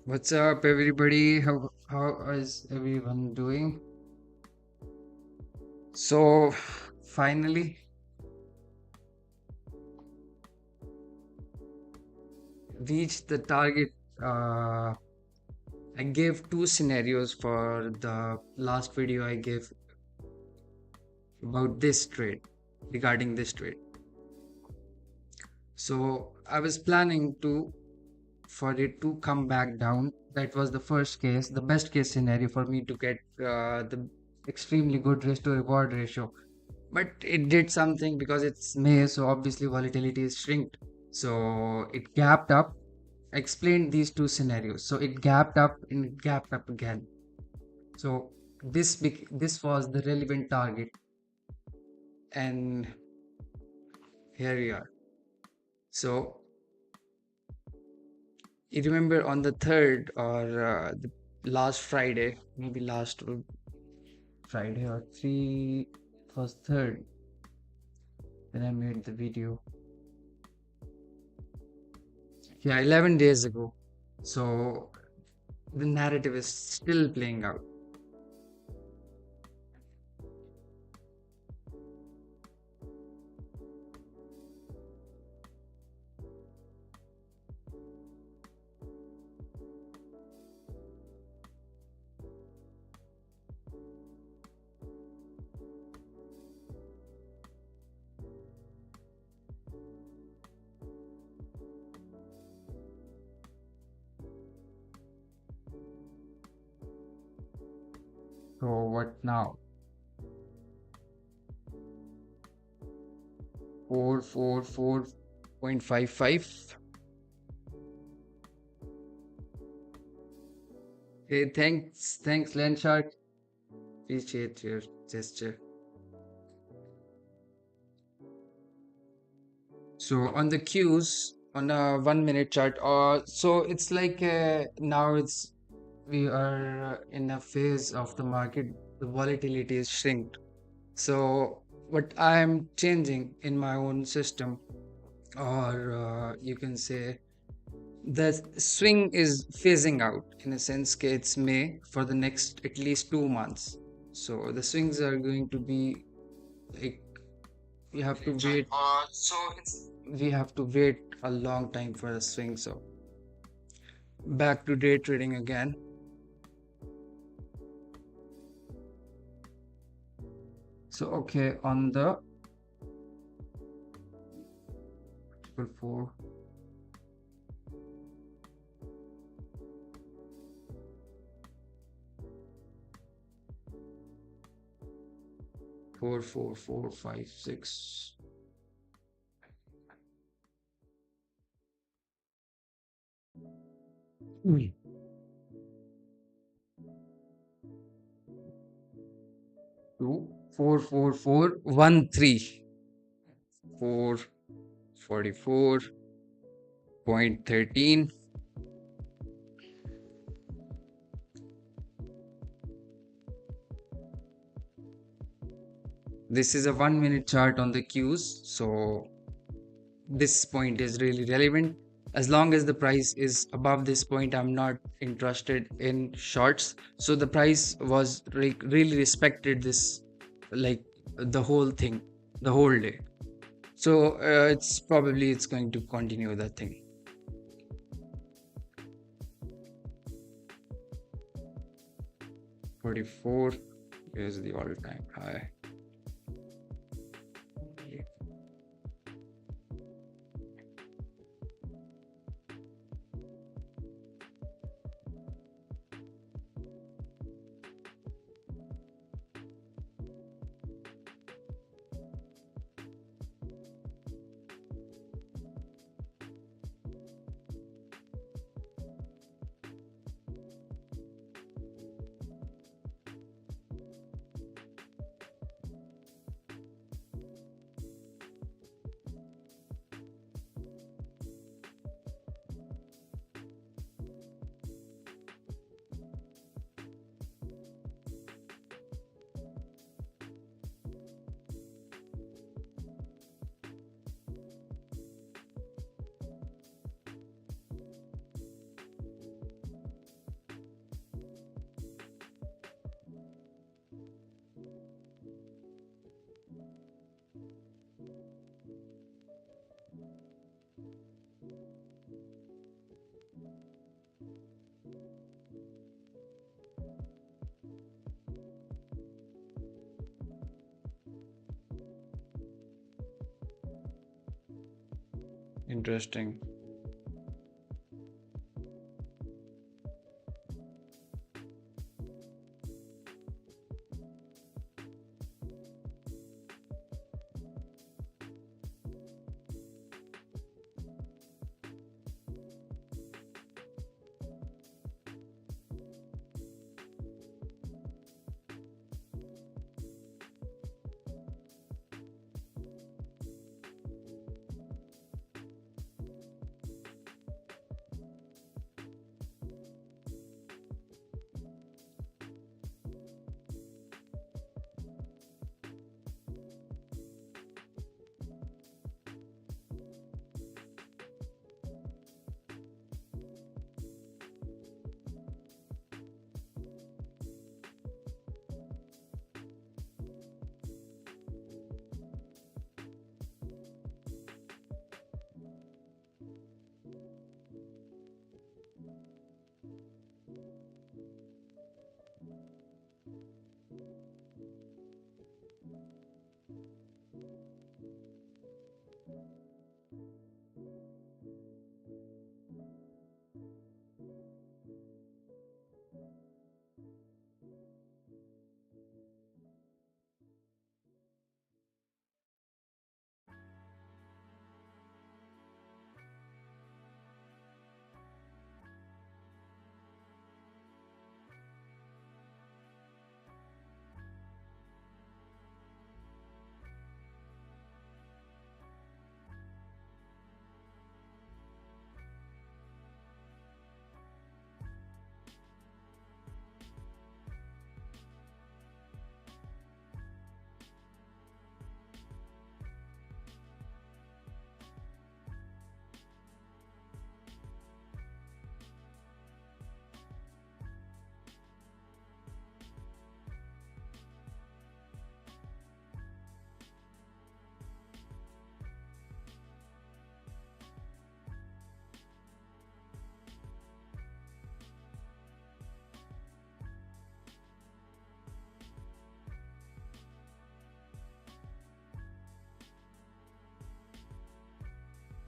What's up, everybody? How is everyone doing? So, finally reached the target. Uh, I gave two scenarios for the last video I gave about this trade, regarding this trade. So, I was planning to for it to come back down. That was the first case, the best case scenario for me to get the extremely good risk to reward ratio. But it did something because it's May, so obviously volatility is shrinked. So it gapped up. I explained these two scenarios. So it gapped up and it gapped up again. So this was the relevant target, and here we are. So you remember on the third or the last Friday, maybe last Friday or three, it was third. Then I made the video. Yeah, 11 days ago. So the narrative is still playing out. So what now? 444.55. Hey, thanks, Landshark. Appreciate your gesture. So on the cues on a 1 minute chart, so it's like now we are in a phase of the market. The volatility is shrinked. So what I'm changing in my own system, or you can say the swing is phasing out in a sense that it's May for the next at least 2 months. So the swings are going to be like we have to wait. We have to wait a long time for a swing. So back to day trading again. So okay, on the 4 4 4 4 5 6. Mm. 2 4 4 4 1 3 4 44.13. This is a 1 minute chart on the cues, so this point is really relevant. As long as the price is above this point, I'm not interested in shorts. So the price was really respected this, like the whole thing, the whole day. So it's going to continue that thing. 44 is the all-time high. Interesting.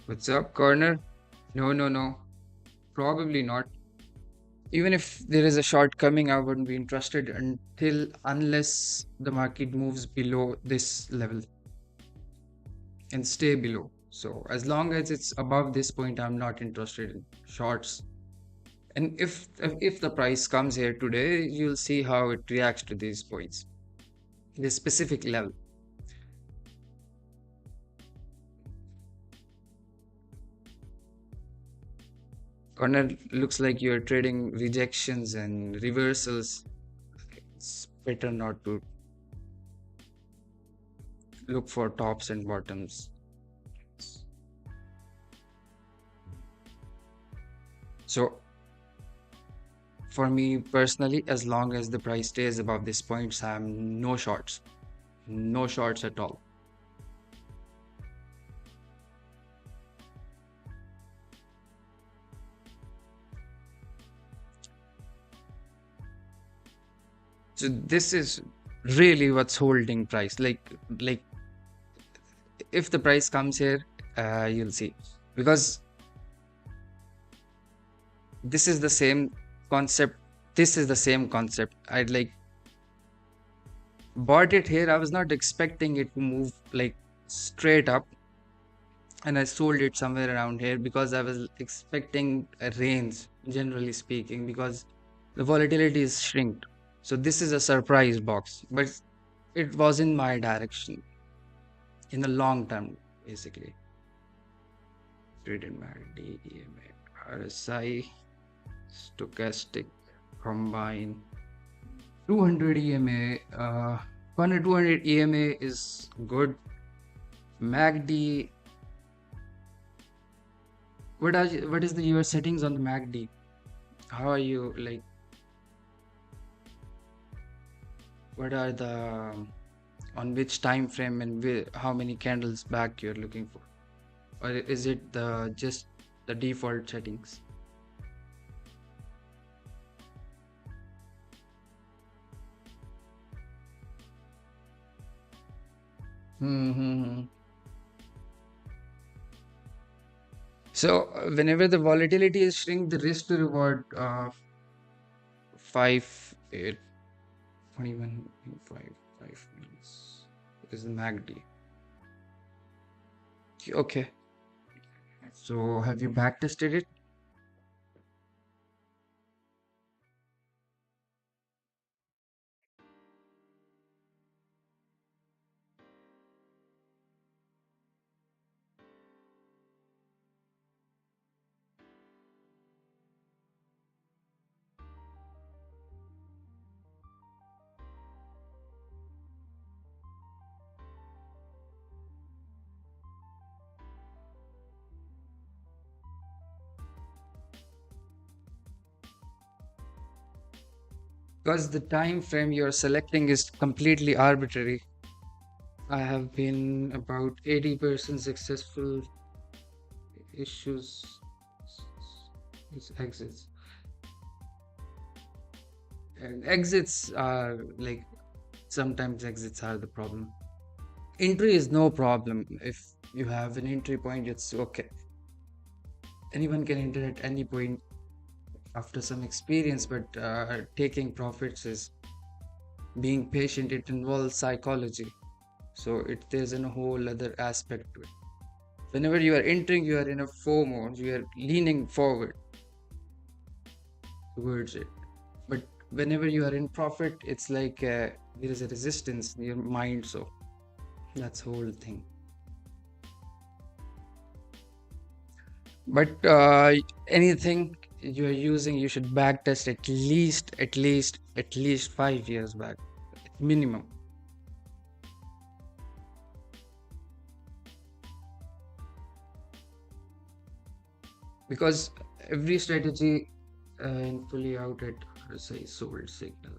What's up, corner? No, no, no. Probably not. Even if there is a short coming, I wouldn't be interested unless the market moves below this level and stay below. So as long as it's above this point, I'm not interested in shorts. And if the price comes here today, you'll see how it reacts to these points, this specific level. Corner, looks like you're trading rejections and reversals. It's better not to look for tops and bottoms. So for me personally, as long as the price stays above this points, I'm no shorts. No shorts at all. So this is really what's holding price. Like if the price comes here, you'll see. Because this is the same concept. This is the same concept. I'd like bought it here. I was not expecting it to move like straight up, and I sold it somewhere around here because I was expecting a range, generally speaking, because the volatility is shrinked. So this is a surprise box, but it was in my direction in the long term, basically. Traded MACD, EMA, RSI, stochastic, combine, 200 EMA. 200 EMA is good. MACD. What is the your settings on the MACD? How are you like? What are the on which time frame and how many candles back you're looking for, or is it the just the default settings? Hmm. So whenever the volatility is shrink, the risk to reward 5 8 21 5 5 is the MACD. Okay, so have you back tested it? Because the time frame you're selecting is completely arbitrary. I have been about 80% successful issues is exits. And exits are like sometimes exits are the problem. Entry is no problem. If you have an entry point, it's okay. Anyone can enter at any point after some experience, but taking profits is being patient. It involves psychology. So there's a whole other aspect to it. Whenever you are entering, you are in a FOMO, you are leaning forward towards it. But whenever you are in profit, it's like there is a resistance in your mind. So that's the whole thing. But anything you are using, you should back test at least 5 years back, minimum. Because every strategy in fully out at RSI sold signal.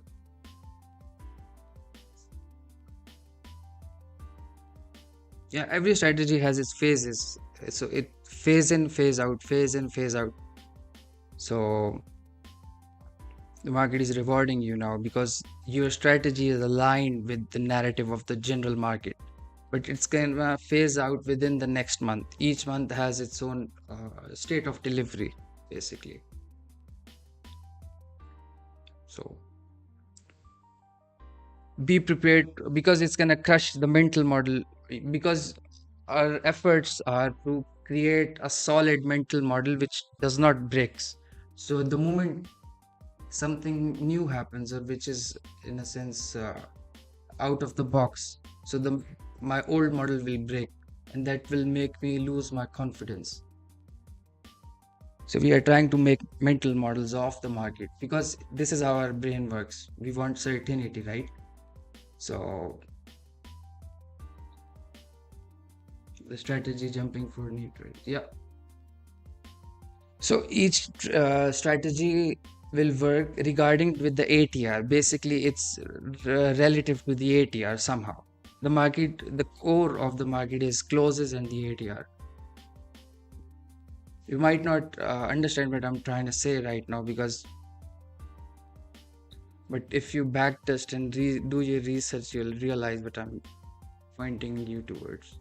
Yeah, every strategy has its phases. So it phase in, phase out, phase in, phase out. So the market is rewarding you now because your strategy is aligned with the narrative of the general market. But it's gonna phase out within the next month. Each month has its own state of delivery, basically. So be prepared because it's gonna crush the mental model. Because our efforts are to create a solid mental model which does not breaks. So the moment something new happens, or which is in a sense out of the box, so the my old model will break, and that will make me lose my confidence. So we are trying to make mental models of the market because this is how our brain works. We want certainty, right? So the strategy jumping for new trades, yeah. So each strategy will work regarding with the ATR. Basically, it's relative to the ATR somehow. The market, the core of the market is closes and the ATR. You might not understand what I'm trying to say right now but if you backtest and do your research, you'll realize what I'm pointing you towards.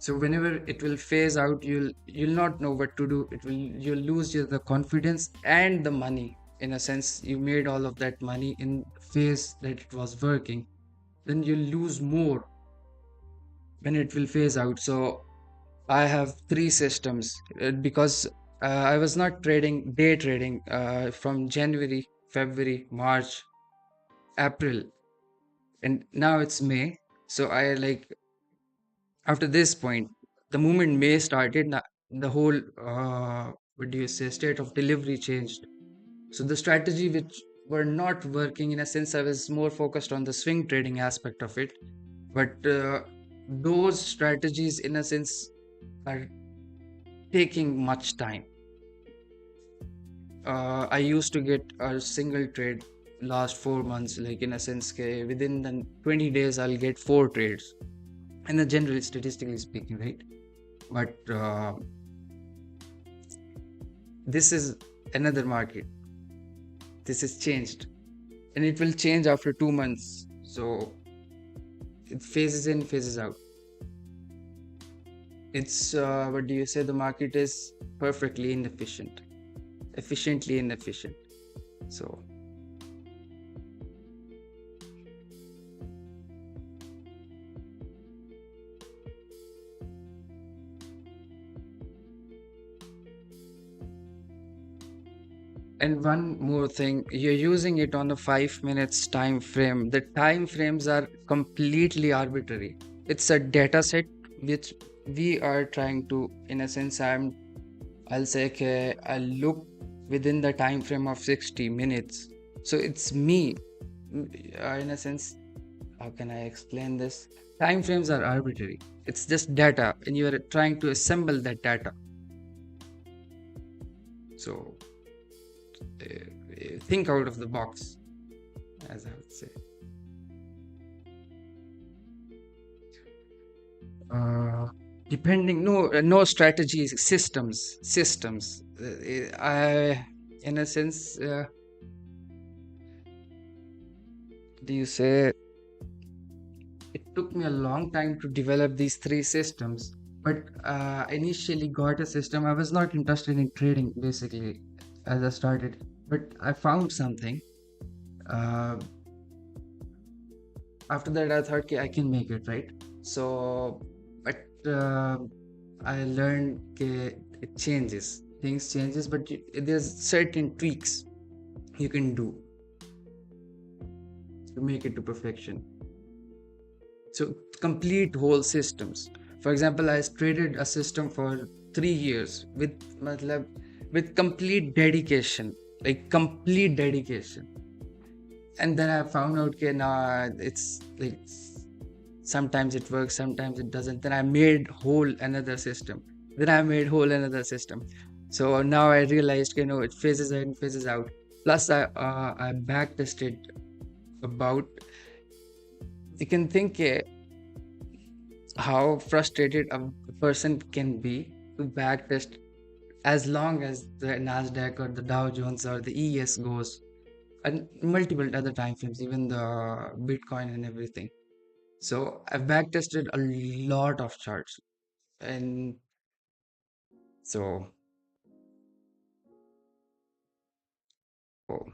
So whenever it will phase out, you'll not know what to do. You'll lose the confidence and the money. In a sense, you made all of that money in phase that it was working. Then you'll lose more when it will phase out. So I have three systems because I was not day trading from January, February, March, April, and now it's May. So I like after this point, the moment May started, the whole what do you say state of delivery changed. So the strategy which were not working, in a sense, I was more focused on the swing trading aspect of it. But those strategies, in a sense, are taking much time. I used to get a single trade last 4 months, like in a sense, within the 20 days, I'll get 4 trades. And the generally, statistically speaking, right? But this is another market. This is changed, and it will change after 2 months. So it phases in, phases out. It's what do you say? The market is perfectly inefficient, efficiently inefficient. So, and one more thing, you're using it on a 5 minutes time frame. The time frames are completely arbitrary. It's a data set which we are trying to, in a sense, I'll say, okay, I'll look within the time frame of 60 minutes. So it's me, in a sense, how can I explain this? Time frames are arbitrary. It's just data, and you are trying to assemble that data. So think out of the box, as I would say. Uh, Depending, no strategies, systems. I, in a sense, do you say? It took me a long time to develop these three systems, but initially got a system. I was not interested in trading basically as I started, but I found something. Uh, After that, I thought, okay, I can make it, right? So, but I learned it changes, things changes, but there's certain tweaks you can do to make it to perfection. So complete whole systems. For example, I traded a system for 3 years with matlab, with complete dedication, like complete dedication. And then I found out that nah, it's like sometimes it works, sometimes it doesn't. Then I made whole another system. Then I made whole another system. So now I realized, it phases in, phases out. Plus, I back tested about. You can think how frustrated a person can be to backtest as long as the NASDAQ or the Dow Jones or the ES goes, and multiple other time frames, even the Bitcoin and everything. So I've backtested a lot of charts, and so oh,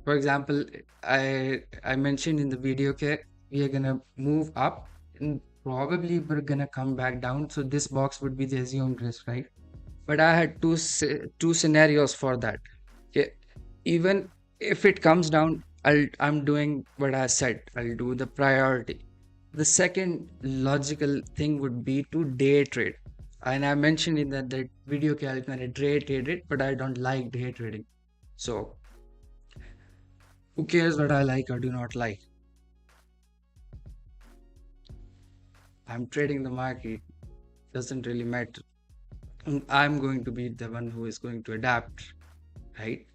for example, I mentioned in the video, okay, we are gonna move up and probably we're gonna come back down. So this box would be the assumed risk, right? But I had two scenarios for that. Okay, even if it comes down, I'm doing what I said. I'll do the priority. The second logical thing would be to day trade, and I mentioned in that video, okay, I'm gonna day trade it, but I don't like day trading. So who cares what I like or do not like? I'm trading the market. Doesn't really matter. I'm going to be the one who is going to adapt, right?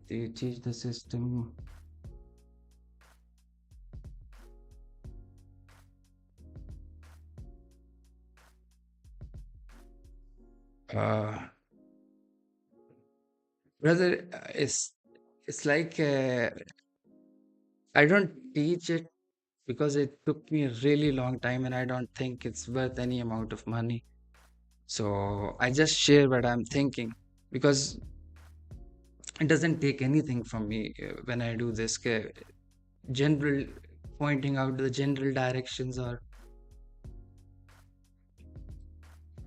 They change the system. Uh, Brother, it's like I don't teach it because it took me a really long time, and I don't think it's worth any amount of money. So I just share what I'm thinking because it doesn't take anything from me when I do this. General pointing out the general directions or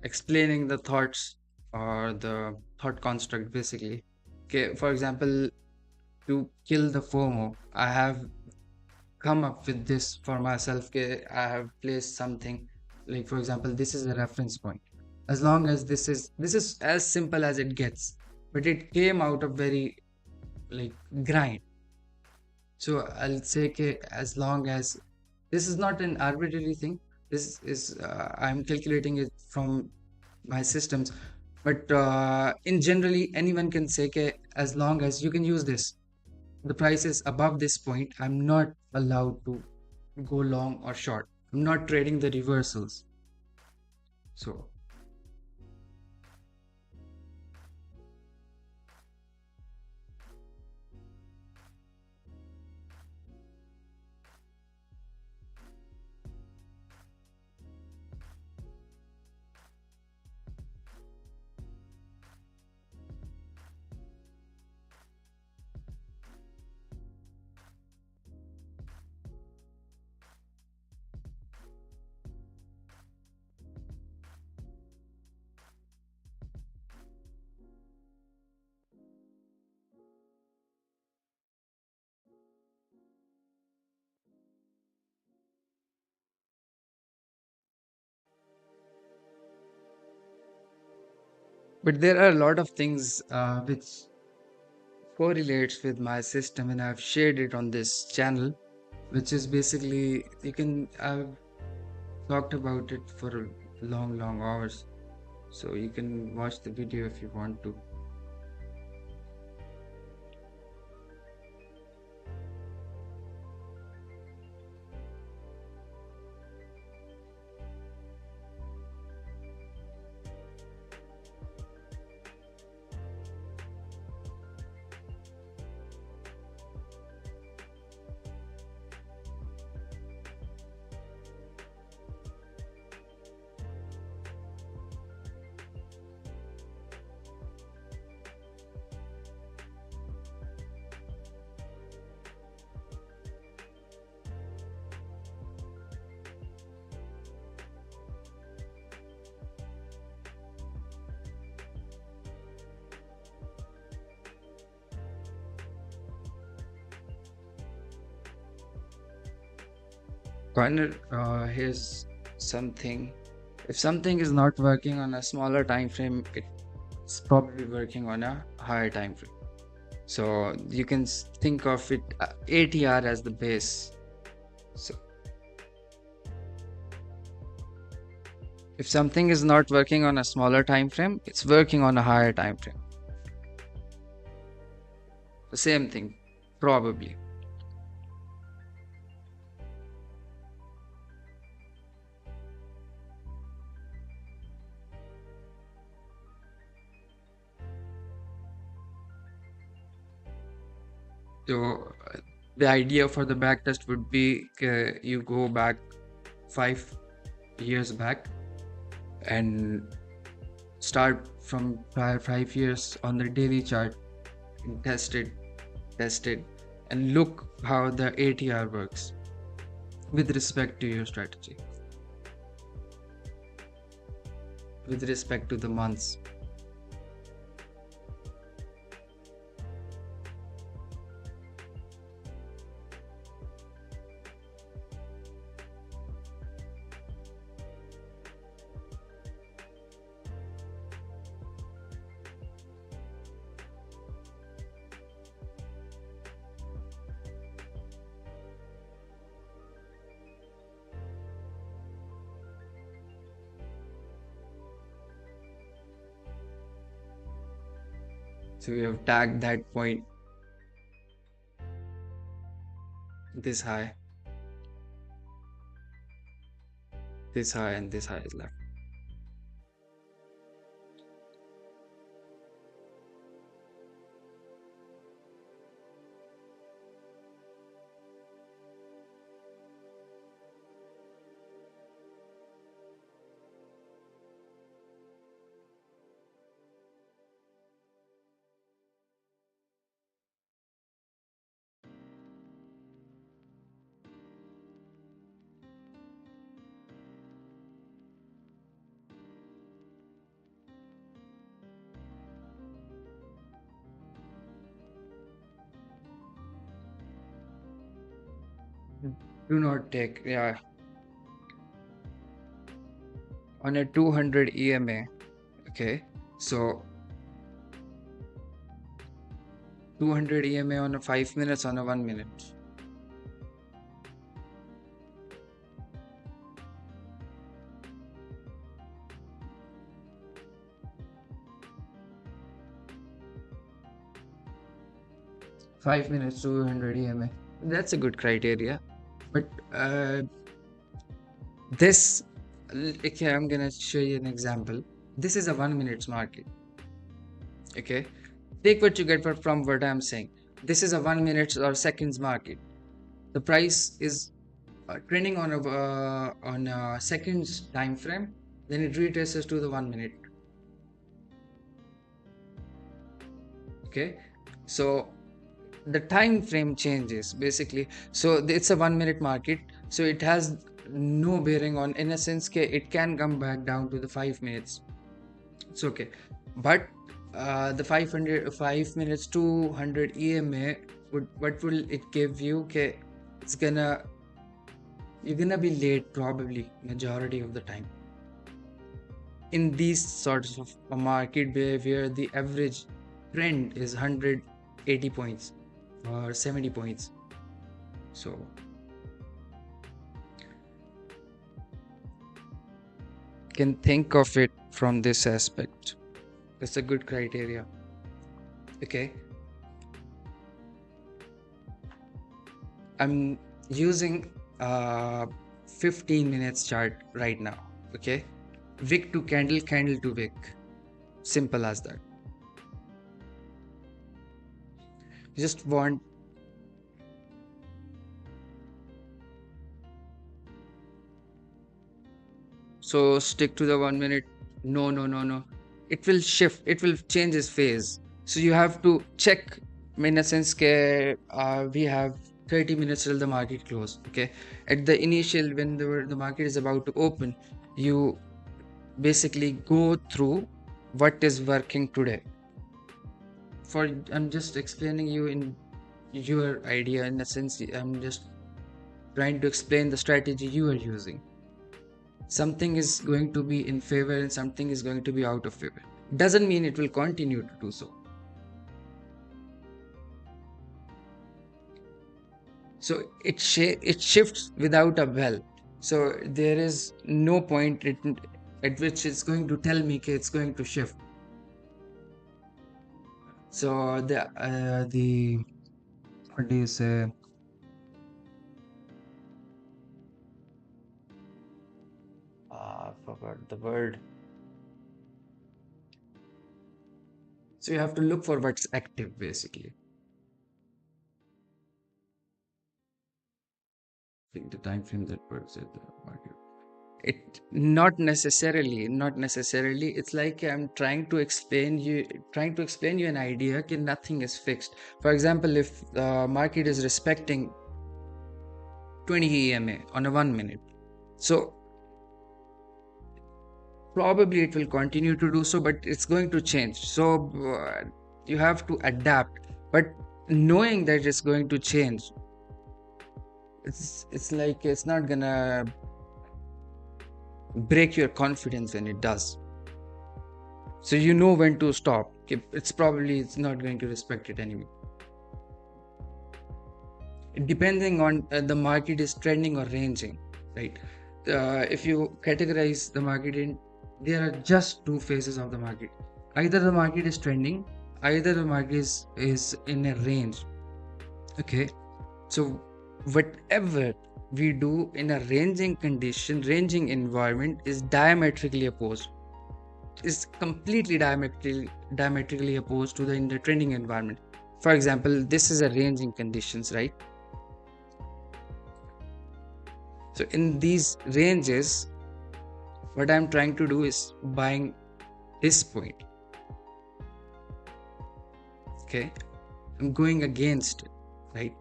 explaining the thoughts or the thought construct basically. Okay, for example, to kill the FOMO, I have come up with this for myself. Okay, I have placed something like, for example, this is a reference point. As long as this is as simple as it gets, but it came out of very like grind. So I'll say, okay, as long as this is not an arbitrary thing, this is I'm calculating it from my systems, but in generally anyone can say, okay, as long as you can use this, the price is above this point, I'm not allowed to go long or short. I'm not trading the reversals. So but there are a lot of things which correlates with my system, and I've shared it on this channel, which is basically I've talked about it for long hours, so you can watch the video if you want to. Corner, here's something. If something is not working on a smaller time frame, it's probably working on a higher time frame. So you can think of it ATR as the base. So if something is not working on a smaller time frame, it's working on a higher time frame. The same thing, probably. So the idea for the back test would be you go back 5 years back and start from prior 5 years on the daily chart and test it, and look how the ATR works with respect to your strategy, with respect to the months. So we have tagged that point this high, this high, and this high is left. Do not take, yeah, on a 200 EMA. Okay, so 200 EMA on a 5 minutes, on a 1 minute. Five minutes, 200 EMA. That's a good criteria. But This, okay, I'm gonna show you an example. This is a 1 minute market. Okay, take what you get from what I'm saying. This is a 1 minute or seconds market. The price is trending on a seconds time frame. Then it retraces to the 1 minute. Okay, so the time frame changes basically. So it's a 1 minute market, so it has no bearing on, in a sense, it can come back down to the 5 minutes. It's okay, but the 5 minutes 200 EMA would, what will it give you? Okay, it's gonna, you're gonna be late probably majority of the time in these sorts of a market where the average trend is 180 points or 70 points. So can think of it from this aspect. That's a good criteria. Okay, I'm using 15 minutes chart right now. Okay, wick to candle, candle to wick, simple as that. You just want, so stick to the 1 minute. No, it will shift, it will change its phase. So you have to check, in a sense we have 30 minutes till the market close. Okay, at the initial, when the market is about to open, you basically go through what is working today. For, I'm just explaining you in your idea, in a sense I'm just trying to explain the strategy you are using. Something is going to be in favor and something is going to be out of favor. Doesn't mean it will continue to do so. So it shifts without a bell. So there is no point at which it's going to tell me it's going to shift. So the what do you say? I forgot the word. So you have to look for what's active basically. I think the time frame that works at the market. It not necessarily. It's like I'm trying to explain you an idea that nothing is fixed. For example, if the market is respecting 20 EMA on a 1 minute, so probably it will continue to do so, but it's going to change. So you have to adapt, but knowing that it's going to change, it's like it's not gonna break your confidence when it does. So you know when to stop. It's not going to respect it anyway. Depending on the market is trending or ranging, right? If you categorize the market in, there are just two phases of the market. Either the market is trending, either the market is in a range. Okay, so whatever we do in a ranging environment is diametrically opposed, is completely diametrically opposed to the in the trending environment. For example, this is a ranging conditions, right? So in these ranges, what I'm trying to do is buying this point. Okay, I'm going against it, right?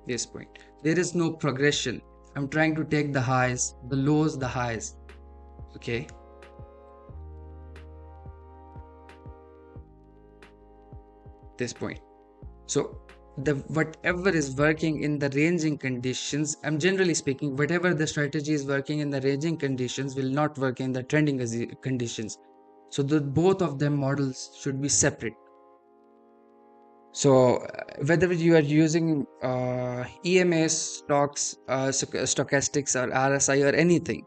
This point, there is no progression. I'm trying to take the highs, the lows, the highs. Okay, this point. So the whatever is working in the ranging conditions, I'm generally speaking, whatever the strategy is working in the ranging conditions will not work in the trending conditions. So the both of them models should be separate. So whether you are using EMS stocks, stochastics or RSI or anything,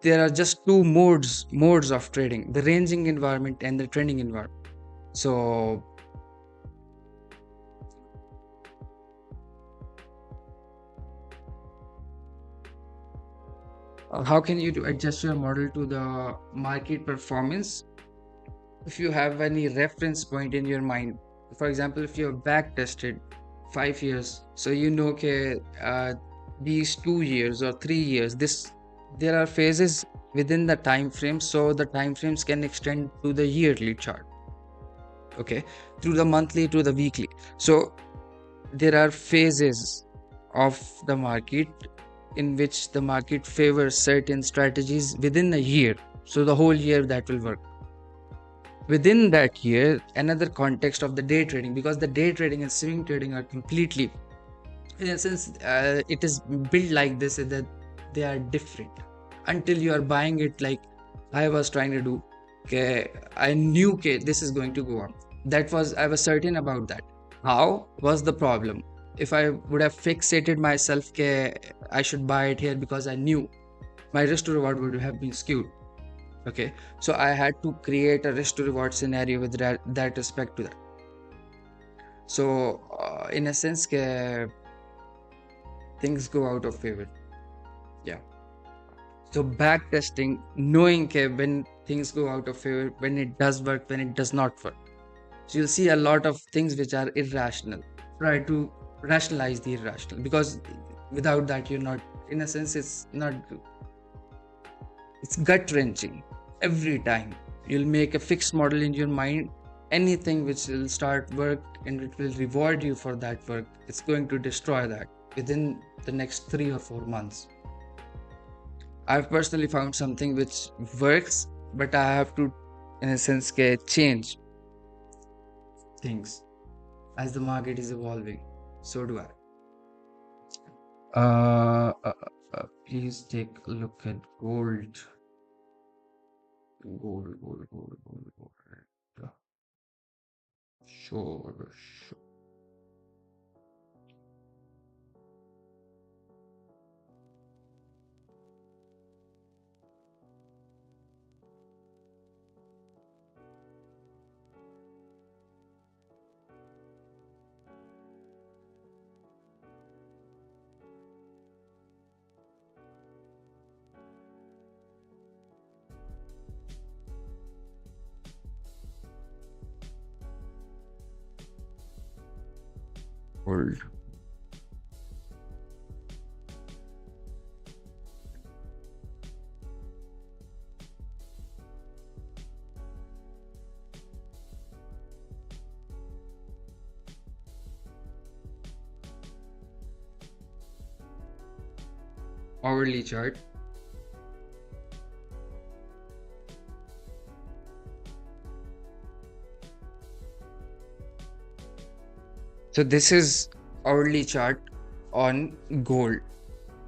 there are just two modes of trading: the ranging environment and the trending environment. So How can you adjust your model to the market performance? If you have any reference point in your mind, for example, if you're back tested 5 years, so you know, okay, these 2 years or 3 years, this there are phases within the time frame, so the time frames can extend to the yearly chart, okay, through the monthly to the weekly. So there are phases of the market in which the market favors certain strategies within a year, so the whole year that will work. Within that year, another context of the day trading, because the day trading and swing trading are completely, in a sense, it is built like this, that they are different until you are buying it. Like I was trying to do, okay, I knew, okay, this is going to go up. I was certain about that. How was the problem? If I would have fixated myself, okay, I should buy it here, because I knew, my risk to reward would have been skewed. Okay, so I had to create a risk to reward scenario with that respect to that. So in a sense, things go out of favor. Yeah. So back testing, knowing when things go out of favor, when it does work, when it does not work. So you'll see a lot of things which are irrational. Try to rationalize the irrational, because without that you're not, in a sense, it's gut wrenching. Every time you'll make a fixed model in your mind, anything which will start work and it will reward you for that work, it's going to destroy that within the next 3 or 4 months. I've personally found something which works, but I have to, in a sense, change things as the market is evolving. So do I. Please take a look at gold. Gold. Sure. Gold. Hourly chart. So this is hourly chart on gold.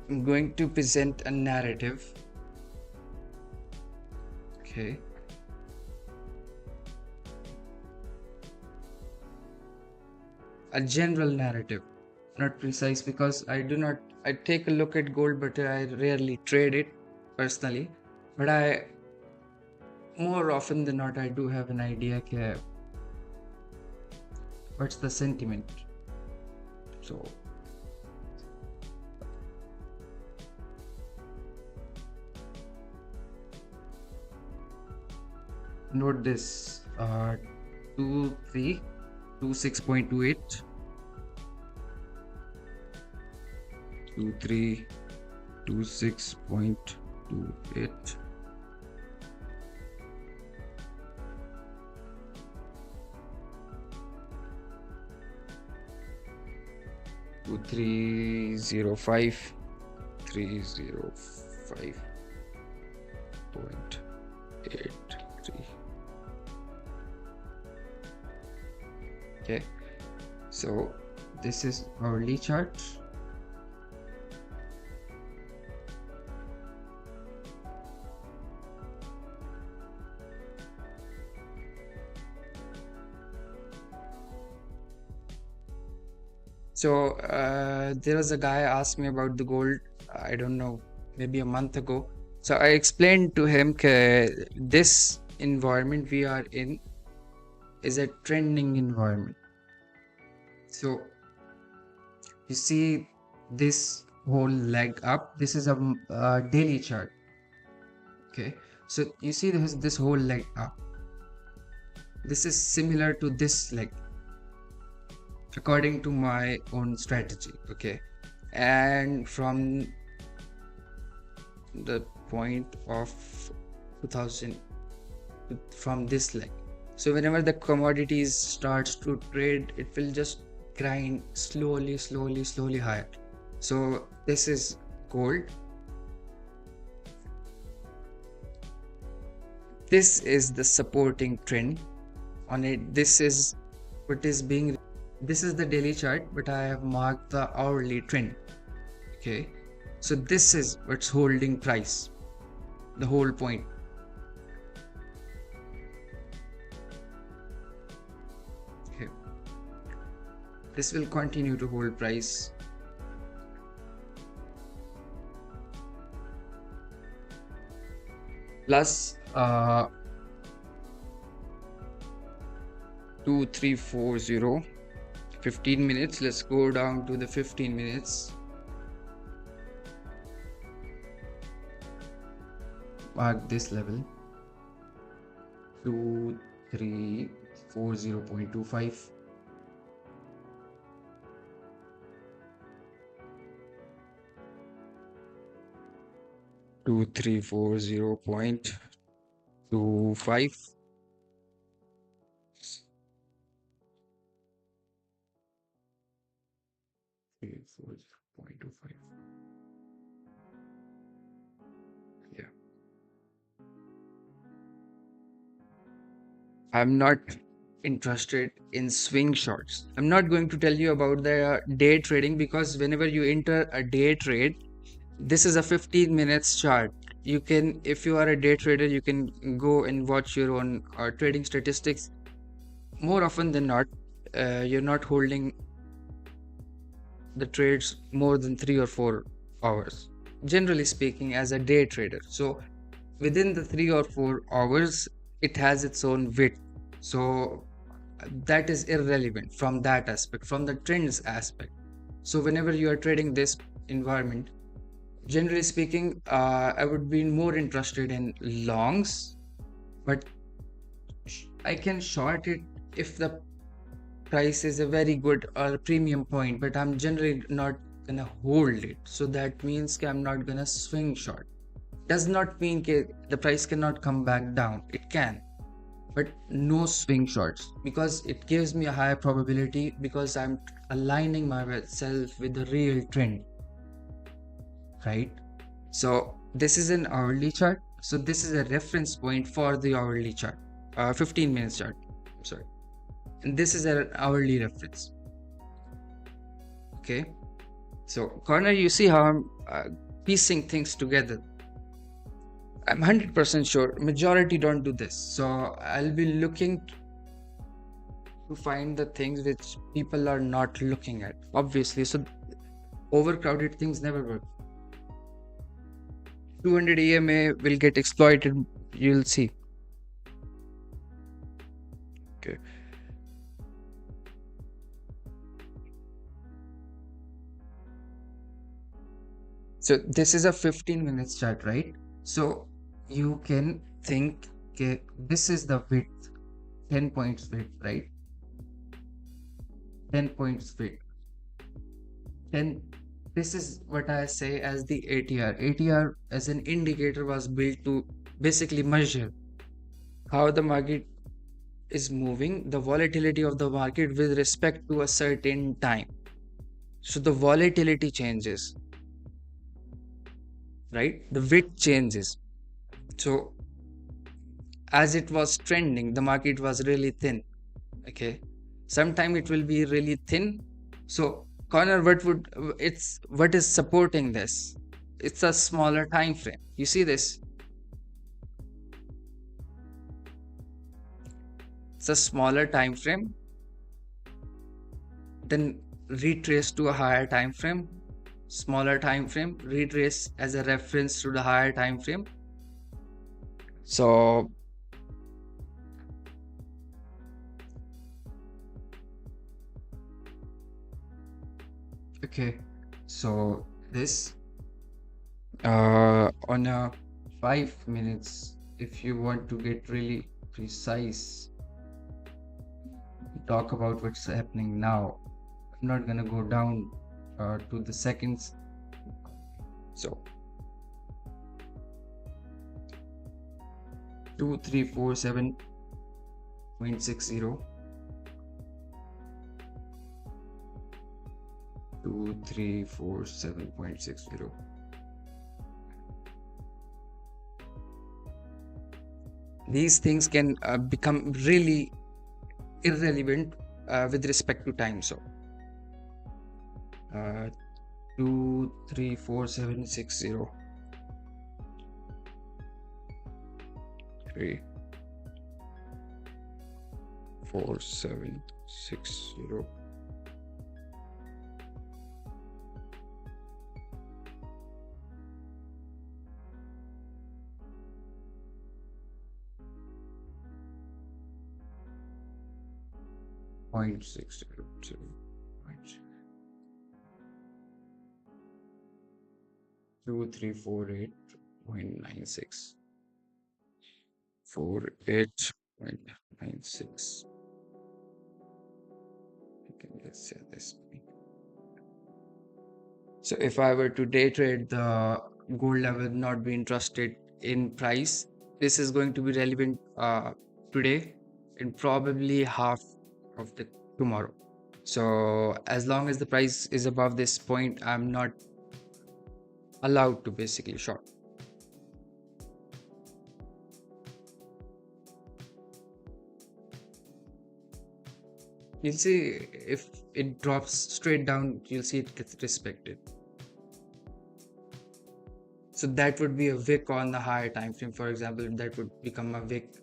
I'm going to present a narrative. Okay. A general narrative, not precise, because I take a look at gold, but I rarely trade it personally. But more often than not, I do have an idea what's the sentiment. So note this, 2326.28, 2326.28, 2305, 305.83. Okay, so this is hourly chart. So there was a guy asked me about the gold, I don't know, maybe a month ago. So I explained to him this environment we are in is a trending environment. So you see this whole leg up, this is a daily chart. Okay, so you see this whole leg up. This is similar to this leg according to my own strategy. Okay, and from the point of 2000, from this leg, so whenever the commodities starts to trade, it will just grind slowly higher. So this is gold. This is the supporting trend on it. This is what is being, this is the daily chart, but I have marked the hourly trend. Okay, so this is what's holding price, the whole point. Okay, this will continue to hold price. Plus 2340, 15 minutes. Let's go down to the 15 minutes. Mark this level 2340.25. Two three four 0.25. Three four 0.25. Yeah, I'm not interested in swing shorts. I'm not going to tell you about the day trading, because whenever you enter a day trade, this is a 15 minutes chart. You can, if you are a day trader, you can go and watch your own trading statistics. More often than not, you're not holding the trades more than 3 or 4 hours, generally speaking, as a day trader. So within the 3 or 4 hours, it has its own width. So that is irrelevant from that aspect, from the trends aspect. So whenever you are trading this environment, generally speaking, I would be more interested in longs, but I can short it if the price is a very good or premium point, but I'm generally not gonna hold it. So that means I'm not gonna swing short. Does not mean the price cannot come back down. It can, but no swing shorts, because it gives me a higher probability, because I'm aligning myself with the real trend, right? So this is an hourly chart. So this is a reference point for the hourly chart, 15 minutes chart. Sorry, and this is an hourly reference. Okay, so corner, you see how I'm piecing things together. I'm 100% sure majority don't do this. So I'll be looking to find the things which people are not looking at, obviously. So overcrowded things never work. 200 EMA will get exploited, you'll see. Okay, so this is a 15 minutes chart, right? So you can think, okay, this is the width, 10 points width, right? 10 points width. Then this is what I say as the ATR. ATR as an indicator was built to basically measure how the market is moving, the volatility of the market with respect to a certain time. So the volatility changes, right? The width changes. So as it was trending, the market was really thin. Okay, sometime it will be really thin. So corner, what is supporting this? It's a smaller time frame. You see this? It's a smaller time frame, then retrace to a higher time frame, smaller time frame, retrace as a reference to the higher time frame. So okay, so this on a 5 minutes. If you want to get really precise, talk about what's happening now. I'm not gonna go down to the seconds. So 2347.60, 2347.60. These things can become really irrelevant with respect to time. So 234760, 34760. Point 602. 2348.96. 48.96. You can just say this. So if I were to day trade the gold, I will not be interested in price. This is going to be relevant today and probably half of the tomorrow. So as long as the price is above this point, I'm not allowed to basically short. You'll see if it drops straight down, you'll see it gets respected. So that would be a wick on the higher time frame. For example, that would become a wick.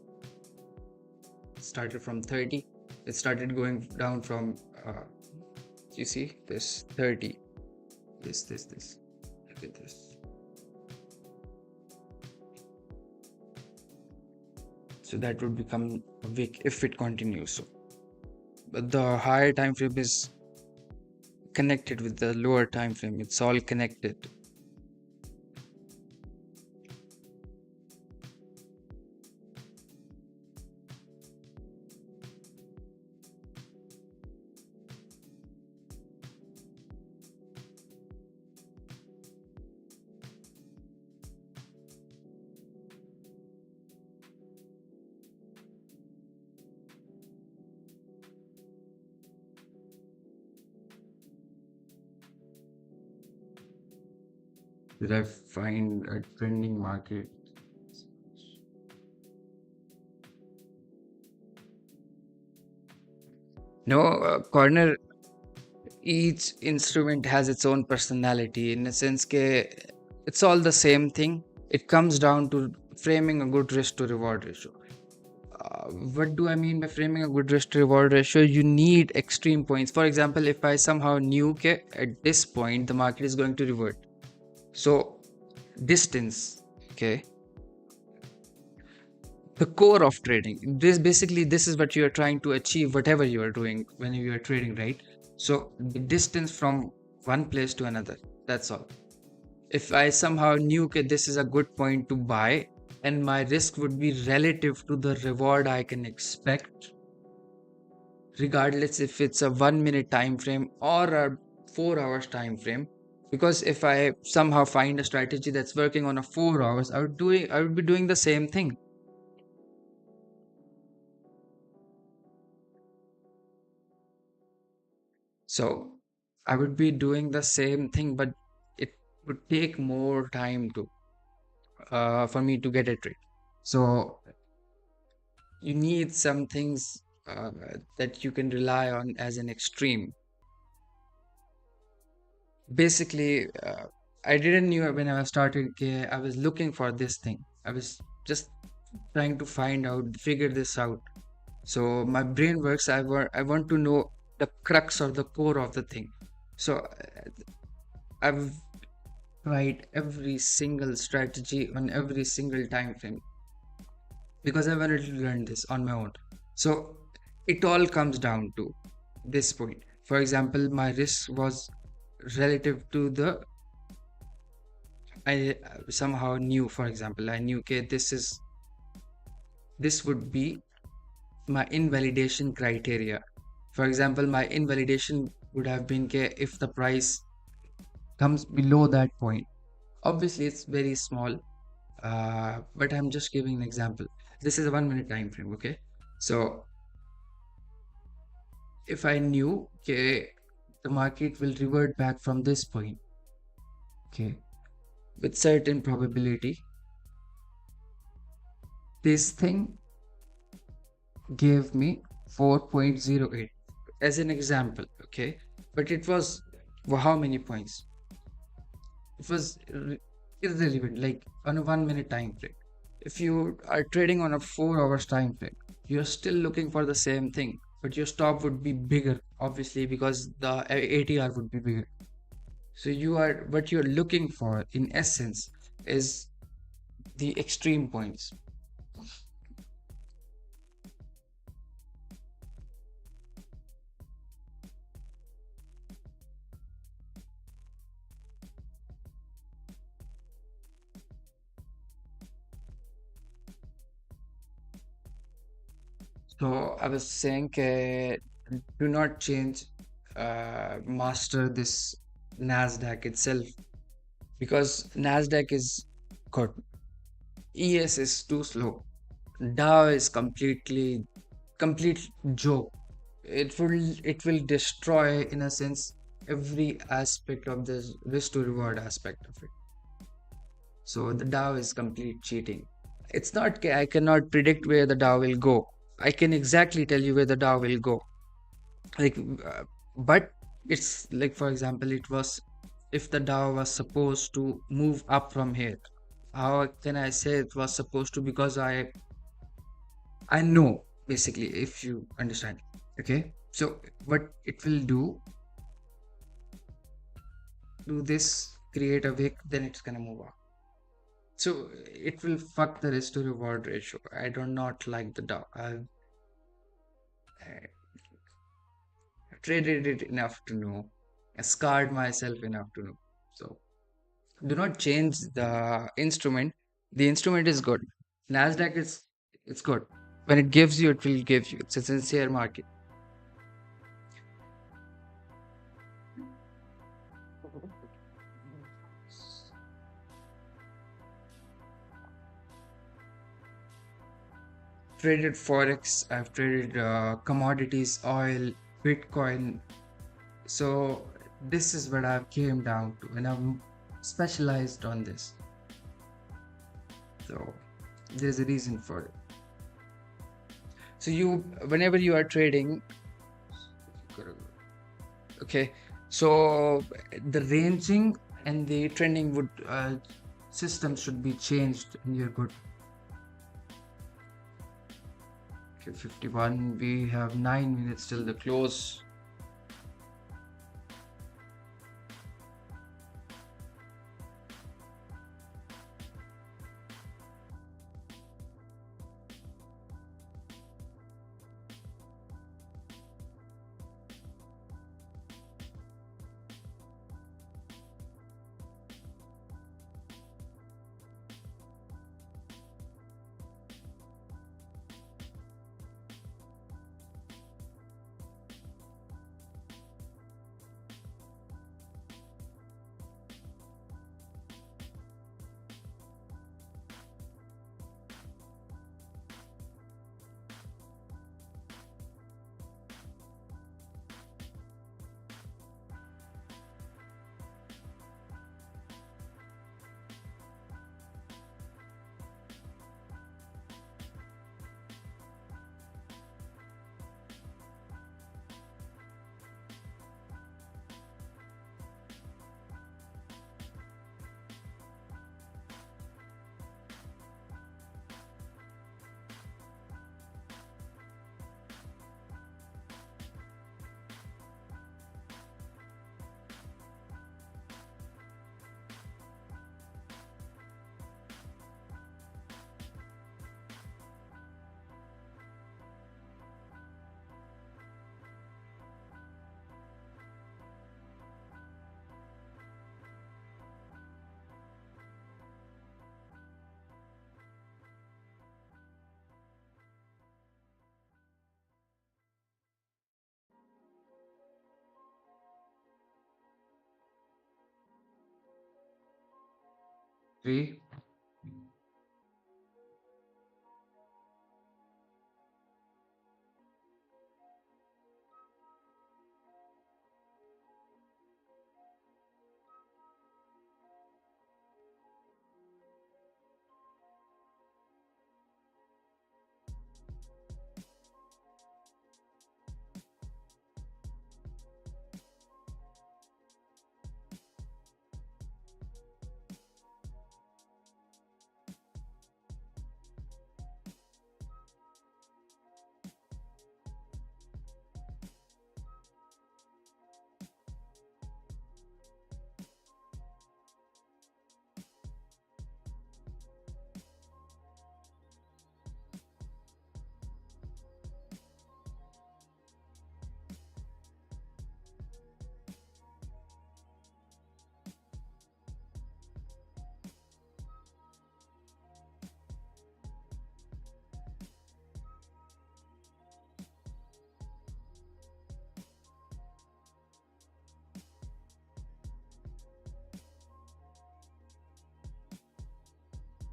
Started from 30. It started going down from you see this 30. This. Look at this. So that would become a wick if it continues. So but the higher time frame is connected with the lower time frame. It's all connected. Did I find a trending market? No, corner. Each instrument has its own personality in a sense that it's all the same thing. It comes down to framing a good risk to reward ratio. What do I mean by framing a good risk to reward ratio? You need extreme points. For example, if I somehow knew at this point the market is going to revert, so distance, okay, the core of trading, this is what you are trying to achieve, whatever you are doing when you are trading, right? So the distance from one place to another, that's all. If I somehow knew that this is a good point to buy and my risk would be relative to the reward I can expect, regardless if it's a 1 minute time frame or a 4 hours time frame, because if I somehow find a strategy that's working on a 4 hours, I would be doing the same thing. So I would be doing the same thing, but it would take more time to for me to get it right. So you need some things that you can rely on as an extreme. Basically, I didn't knew when I was starting. I was looking for this thing. I was just trying to figure this out. So my brain works. I want to know the crux or the core of the thing. So I've tried every single strategy on every single time frame because I wanted to learn this on my own. So it all comes down to this point. For example, my risk was relative to the I somehow knew, for example, I knew, okay, this would be my invalidation criteria. For example, my invalidation would have been, okay, if the price comes below that point. Obviously, it's very small, but I'm just giving an example. This is a 1 minute time frame, okay? So if I knew, okay, the market will revert back from this point, okay, with certain probability, this thing gave me 4.08 as an example, okay? But it was how many points? It was irrelevant, like on a 1 minute time frame. If you are trading on a 4 hours time frame, you're still looking for the same thing, but your stop would be bigger, obviously, because the ATR would be bigger. So you are what you're looking for in essence is the extreme points. So I was saying, do not change, master this NASDAQ itself, because NASDAQ is good. ES is too slow. Dow is complete joke. It will destroy, in a sense, every aspect of this risk to reward aspect of it. So the Dow is complete cheating. It's not, I cannot predict where the Dow will go. I can exactly tell you where the Dow will go. Like, but it's like, for example, it was, if the Dow was supposed to move up from here, how can I say it was supposed to? Because I know, basically, if you understand. Okay, so what it will do this, create a wick, then it's gonna move up. So it will fuck the risk to reward ratio. I do not like the Dow. I traded it enough to know. I scarred myself enough to know. So do not change the instrument. The instrument is good. Nasdaq is, it's good. When it gives you, it will give you. It's a sincere market. Traded forex. I've traded commodities, oil, Bitcoin. So this is what I've came down to, and I'm specialized on this. So there's a reason for it. So whenever you are trading, okay, so the ranging and the trending would system should be changed, and you're good. Okay, 51. We have 9 minutes till the close. Three,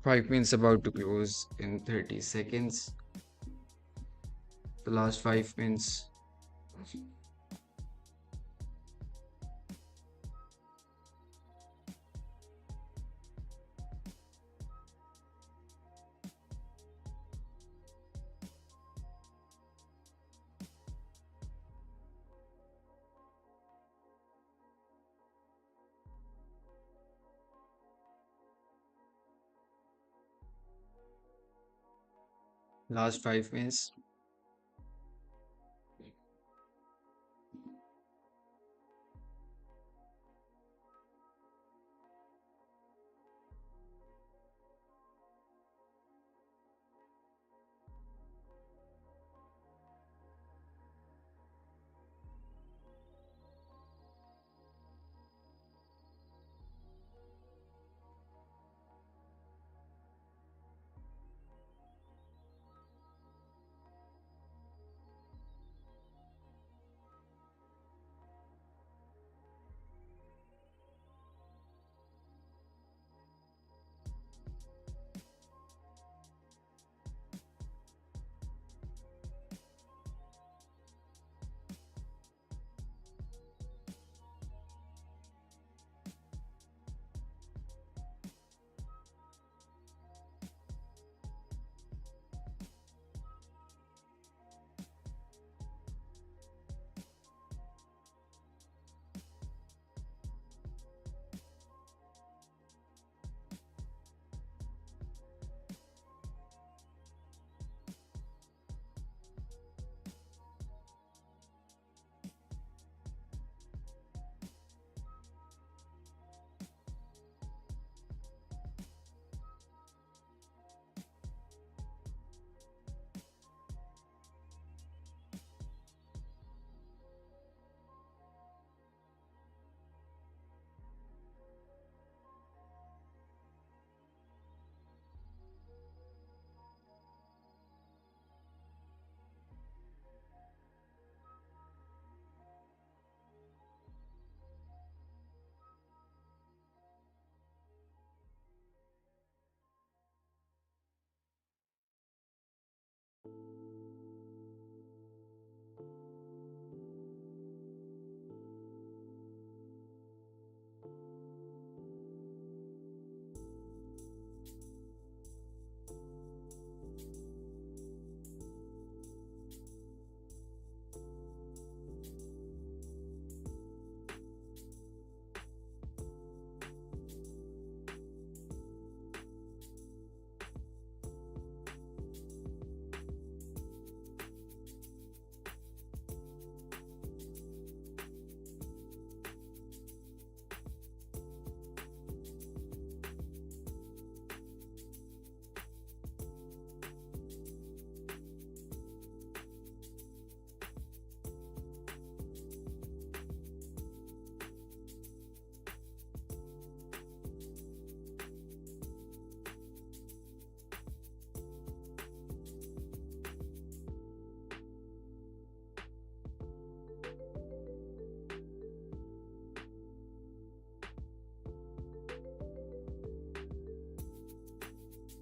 5 means about to close in 30 seconds. The last 5 means last 5 means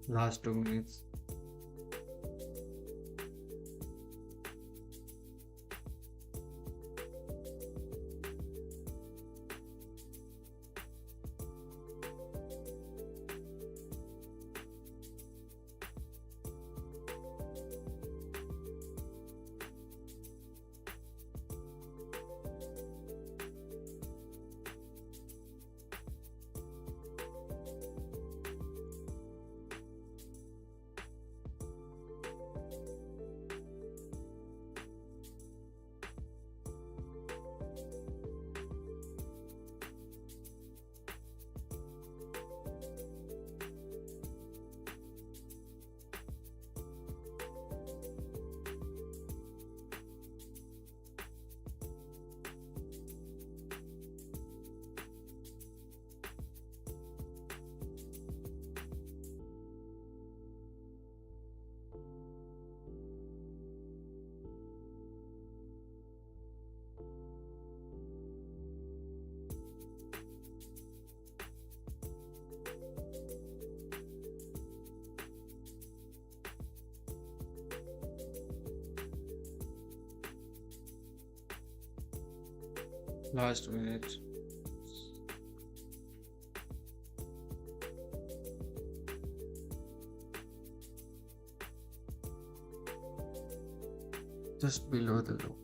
Last 2 minutes. Last minute. Just below the low.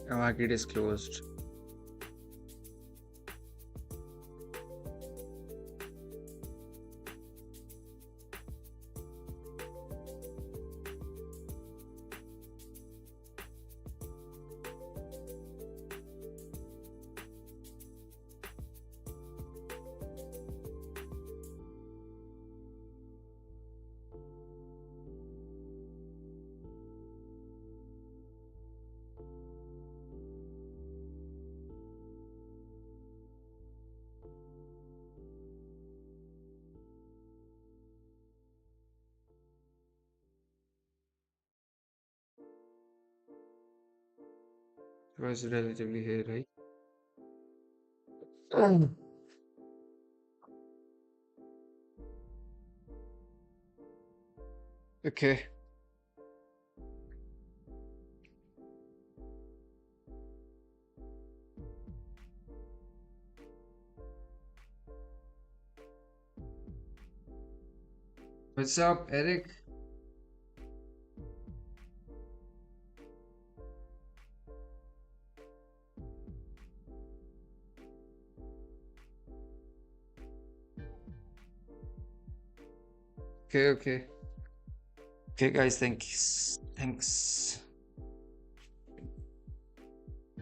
The market is closed. It was relatively high, right? Okay. What's up, Eric? Okay, okay. Okay, guys, thanks. Thanks.